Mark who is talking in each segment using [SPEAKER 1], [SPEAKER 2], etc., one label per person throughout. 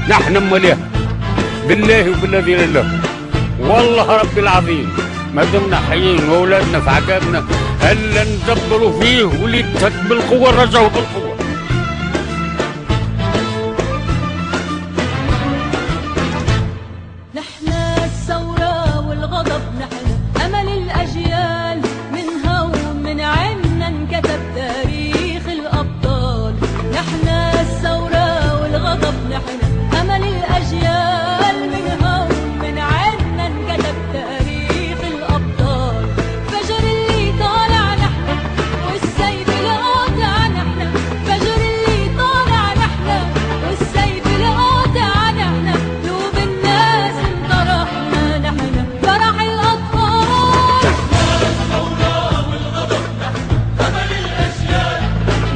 [SPEAKER 1] نحن امال بالله وبالذي لله والله رب العظيم ما دمنا حيين واولادنا في عقابنا الا ندبروا فيه وليدتك بالقوه الرجاء بالقوه.
[SPEAKER 2] نحن الثوره والغضب، نحن امل الاجيال، منها ومن عنا انكتب تاريخ الابطال. نحن الثوره والغضب، نحن امل الاجيال، منها ومن عنا انكتب تاريخ الابطال. فجر اللي طالع نحن والسيف القاطع، نحن فجر اللي طالع نحن والسيف القاطع، نحن قلوب الناس انطرحنا، نحن فرح الاطفال.
[SPEAKER 3] الثورة والغضب، نحن امل الاجيال،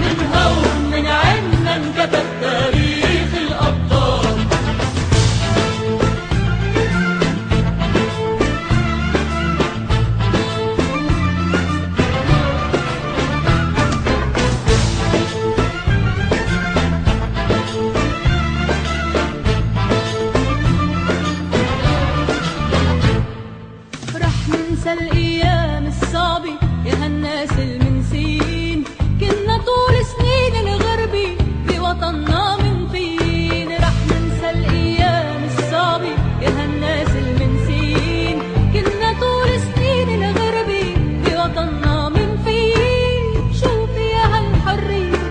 [SPEAKER 2] منها ومن عنا انكتب
[SPEAKER 3] تاريخ الابطال.
[SPEAKER 2] رح ننسى الايام الصعبة يا هالناس المنسين، كنا طول سنين الغربة بوطننا من فين. رح ننسى الايام الصعبة يا هالناس المنسين، كنا طول سنين الغربة بوطننا من فين. شوفي يا هالحرية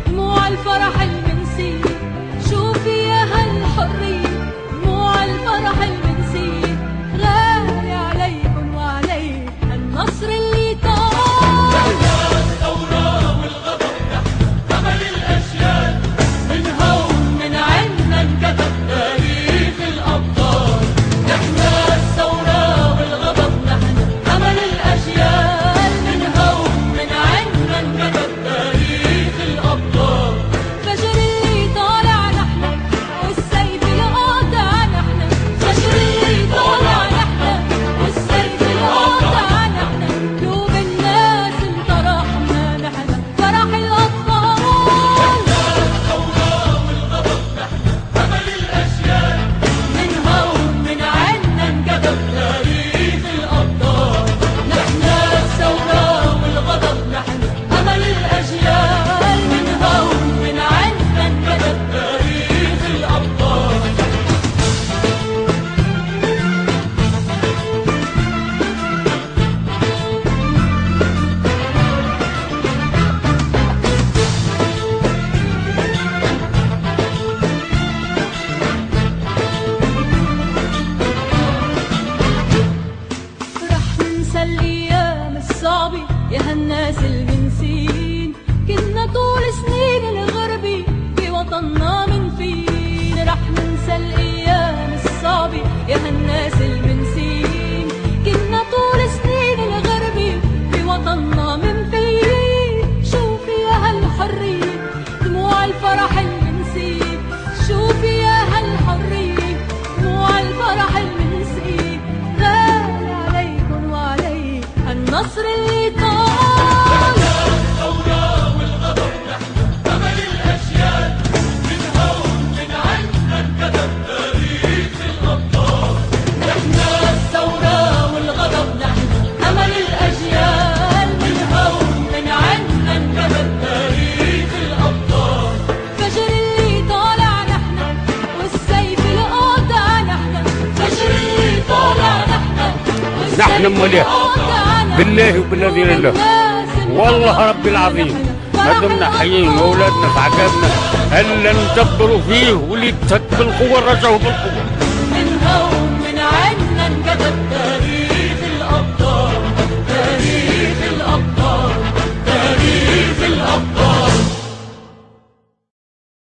[SPEAKER 2] دموع الفرح المنسي، شوفي يا هالحرية دموع الفرح المنسي. غالي عليكم وعلي النصر اللي طال.
[SPEAKER 3] الثورة والغضب، نحن امل الاجيال،
[SPEAKER 2] منها ومن عنا انكتب
[SPEAKER 3] تاريخ الابطال.
[SPEAKER 2] نحن الثورة والغضب، نحن أمل الأجيال، منها ومن عنا انكتب
[SPEAKER 3] تاريخ الابطال.
[SPEAKER 2] فجر اللي طالع نحن والسيف القاطع، نحن فجر اللي طالع نحن والسيف القاطع، نحن قلوب الناس انطرحنا، نحن فرح الأطفال.
[SPEAKER 3] الثورة والغضب، نحن امل الاجيال،
[SPEAKER 2] منها ومن عنا انكتب
[SPEAKER 3] تاريخ الابطال.
[SPEAKER 2] نحن الثورة والغضب، نحن أمل الأجيال، منها ومن عنا انكتب
[SPEAKER 3] تاريخ الابطال.
[SPEAKER 2] رح ننسى الأيام الصعبة يا هالناس المنسين، كنا طول سنين الغربة بوطننا من فين. رح ننسى الأيام الصعبة يا هالناس المنسين، كنا طول سنين الغربة بوطننا من فين. شوفي يا هالحرية دموع الفرح المنسي، شوفي يا هالحرية دموع الفرح المنسي. غالي عليكم وعلي النصر اللي طال.
[SPEAKER 3] الثورة والغضب، نحن امل الاجيال، منها ومن عنا انكتب تاريخ الابطال.
[SPEAKER 2] نحن الثورة والغضب، نحن أمل الأجيال، منها ومن عنا انكتب
[SPEAKER 3] تاريخ الابطال.
[SPEAKER 2] فجر اللي طالع نحن والسيف القاطع، نحن فجر اللي طالع نحن والسيف
[SPEAKER 1] نحن امال
[SPEAKER 2] القاطع، نحن
[SPEAKER 1] بالله وبالذي لله والله رب العظيم ما دمنا حيين واولادنا في عقابنا الا ندبروا فيه وليدتك بالقوه الرجاء بالقوه.